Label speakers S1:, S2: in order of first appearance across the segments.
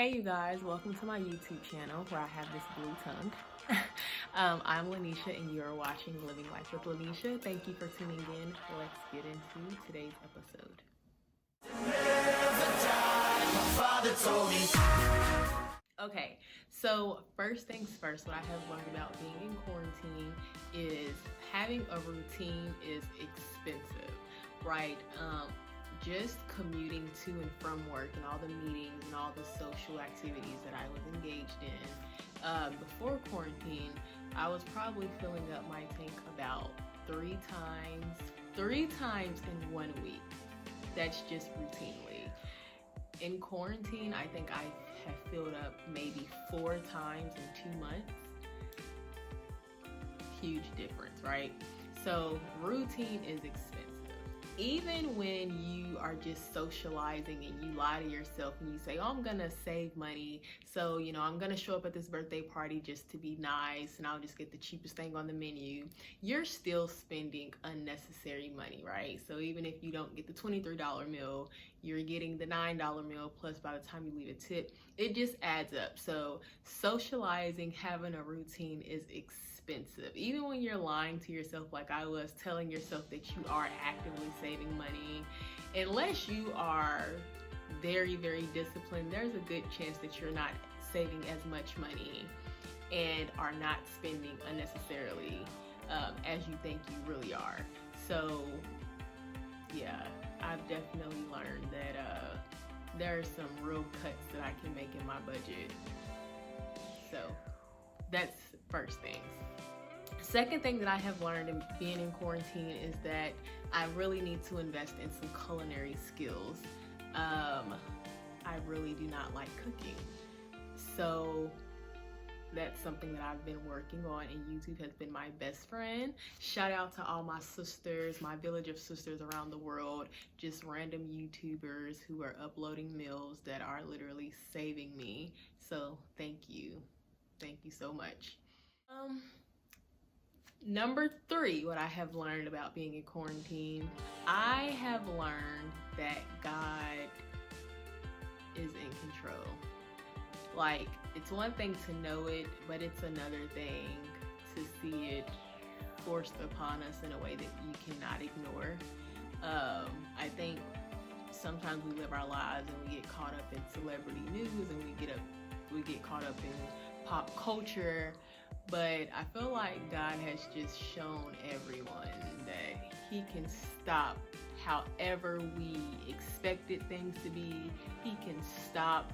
S1: Hey you guys, welcome to my YouTube channel where I have this blue tongue. I'm Lanisha and you're watching Living Life with Lanisha. Thank you for tuning in. Let's get into today's episode. Okay, so first things first, what I have learned about being in quarantine is having a routine is expensive, right? Just commuting to and from work and all the meetings and all the social activities that I was engaged in before quarantine, I was probably filling up my tank about three times in 1 week. That's just routinely. In quarantine, I think I have filled up maybe 4 times in 2 months. Huge difference, right? So routine is expensive. Even when you are just socializing and you lie to yourself and you say, oh, I'm gonna save money, so I'm gonna show up at this birthday party just to be nice and I'll just get the cheapest thing on the menu, you're still spending unnecessary money, right? So even if you don't get the $23 meal, you're getting the $9 meal, plus by the time you leave a tip, it just adds up. So socializing, having a routine is expensive. Even when you're lying to yourself like I was, telling yourself that you are actively saving money, unless you are very, very disciplined, there's a good chance that you're not saving as much money and are not spending unnecessarily as you think you really are. So yeah, I've definitely learned that there are some real cuts that I can make in my budget. So that's first things. Second thing that I have learned in being in quarantine is that I really need to invest in some culinary skills. I really do not like cooking. So that's something that I've been working on, and YouTube has been my best friend. Shout out to all my sisters, my village of sisters around the world, just random YouTubers who are uploading meals that are literally saving me. So thank you. Thank you so much. Number 3, what I have learned about being in quarantine, I have learned that God is in control. Like, it's one thing to know it, but it's another thing to see it forced upon us in a way that you cannot ignore. I think sometimes we live our lives and we get caught up in celebrity news and we get caught up in pop culture. But I feel like God has just shown everyone that He can stop however we expected things to be. He can stop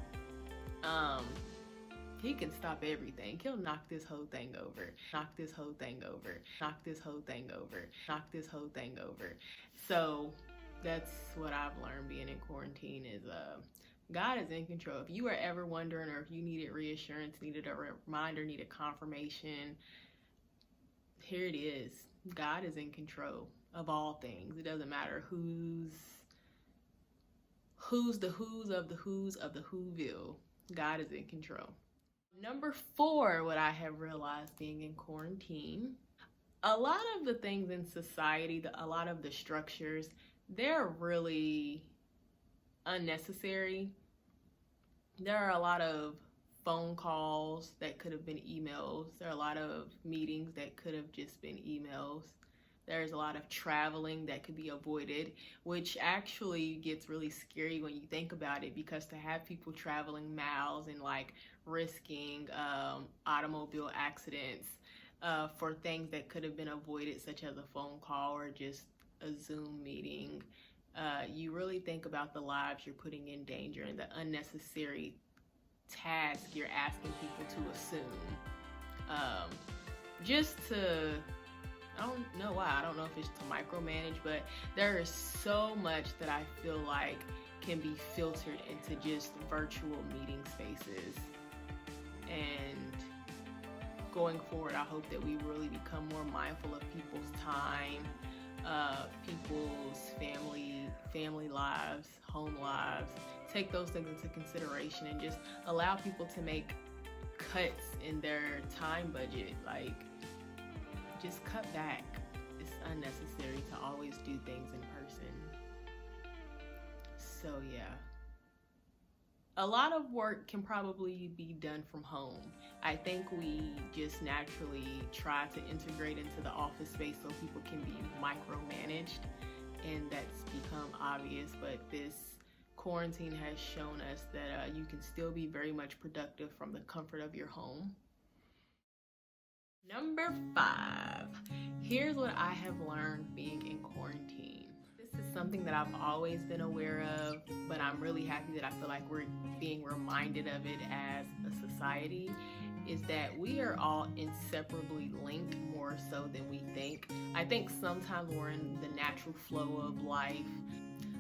S1: everything. He'll knock this whole thing over. Knock this whole thing over. Knock this whole thing over. Knock this whole thing over. So that's what I've learned being in quarantine is God is in control. If you were ever wondering, or if you needed reassurance, needed a reminder, needed confirmation, here it is. God is in control of all things. It doesn't matter who's the who's of the Whoville. God is in control. Number 4, what I have realized being in quarantine, a lot of the things in society, a lot of the structures, they're really unnecessary. There are a lot of phone calls that could have been emails. There are a lot of meetings that could have just been emails. There's a lot of traveling that could be avoided, which actually gets really scary when you think about it, because to have people traveling miles and like risking automobile accidents for things that could have been avoided, such as a phone call or just a Zoom meeting, you really think about the lives you're putting in danger and the unnecessary task you're asking people to assume. I don't know why. I don't know if it's to micromanage, but there is so much that I feel like can be filtered into just virtual meeting spaces. And going forward, I hope that we really become more mindful of people's time, people's family lives, home lives. Take those things into consideration and just allow people to make cuts in their time budget. Like, just cut back. It's unnecessary to always do things in person. So yeah. a lot of work can probably be done from home. I think we just naturally try to integrate into the office space so people can be micromanaged, and that's become obvious, but this quarantine has shown us that you can still be very much productive from the comfort of your home. Number 5, here's what I have learned being in quarantine. This is something that I've always been aware of, but I'm really happy that I feel like we're being reminded of it as a society, is that we are all inseparably linked more so than we think. I think sometimes we're in the natural flow of life.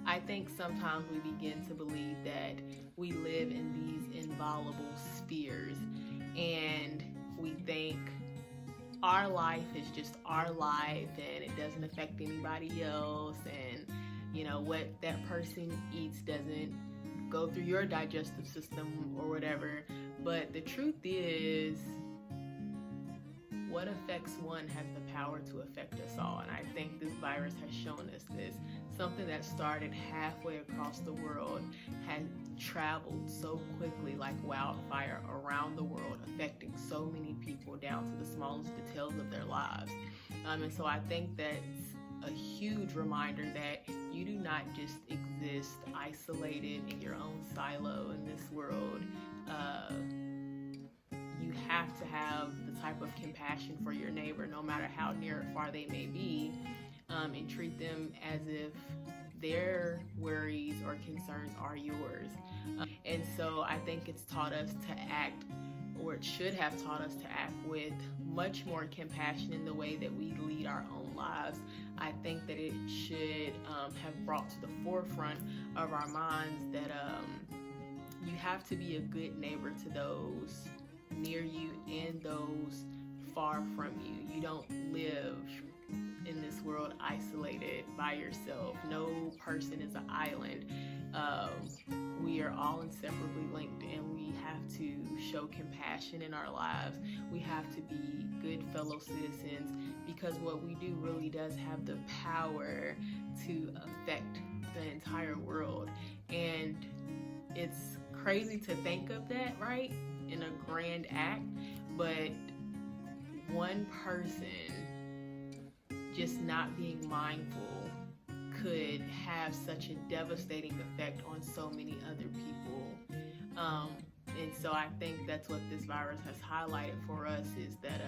S1: I think sometimes we begin to believe that we live in these inviolable spheres, and we think our life is just our life and it doesn't affect anybody else, and you know what that person eats doesn't go through your digestive system or whatever. But the truth is, what affects one has the power to affect us all, and I think this virus has shown us this. Something that started halfway across the world has traveled so quickly like wildfire around the world, affecting so many people down to the smallest details of their lives. And so I think that's a huge reminder that you do not just exist isolated in your own silo in this world. You have to have the type of compassion for your neighbor, no matter how near or far they may be, and treat them as if their worries or concerns are yours. And so I think it's taught us to act, or it should have taught us to act with much more compassion in the way that we lead our own lives. I think that it should have brought to the forefront of our minds that you have to be a good neighbor to those near you and those far from you. You don't live in this world isolated by yourself. No person is an island. We are all inseparably linked, and we have to show compassion in our lives. We have to be good fellow citizens, because what we do really does have the power to affect the entire world. And it's crazy to think of that, right, in a grand act, but one person just not being mindful could have such a devastating effect on so many other people. And so I think that's what this virus has highlighted for us, is that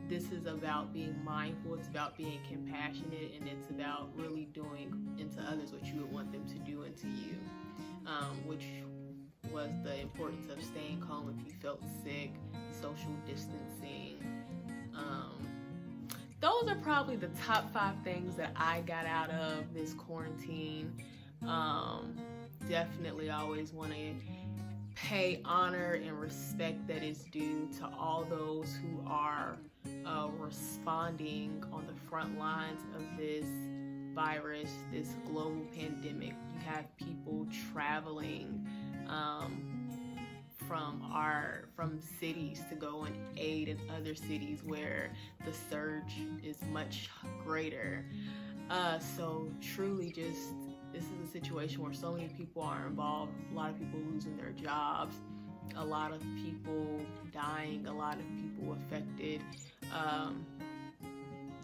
S1: this is about being mindful, it's about being compassionate, and it's about really doing into others what you would want them to do into you, which was the importance of staying home if you felt sick, social distancing. Those are probably the top 5 things that I got out of this quarantine. Definitely always want to pay honor and respect that is due to all those who are responding on the front lines of this virus, this global pandemic. You have people traveling from cities to go and aid in other cities where the surge is much greater. So truly, just this is a situation where so many people are involved. A lot of people losing their jobs, a lot of people dying, a lot of people affected.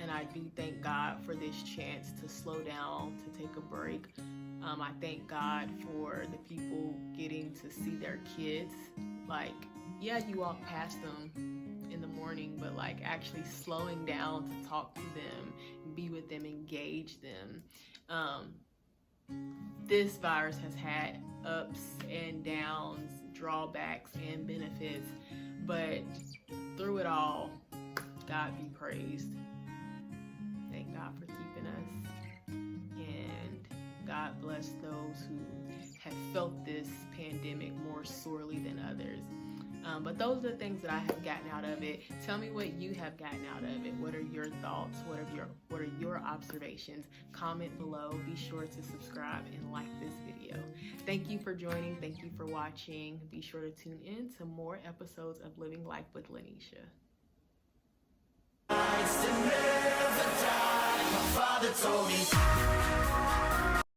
S1: And I do thank God for this chance to slow down, to take a break. I thank God for the people getting to see their kids. Like, yeah, you walk past them in the morning, but like actually slowing down to talk to them, be with them, engage them. This virus has had ups and downs, drawbacks and benefits, but through it all, God be praised. Thank God for keeping us, and God bless those who have felt this pandemic more sorely than others. But those are the things that I have gotten out of it. Tell me what you have gotten out of it. What are your thoughts? What are your observations? Comment below. Be sure to subscribe and like this video. Thank you for joining. Thank you for watching. Be sure to tune in to more episodes of Living Life with Lanisha. My father told me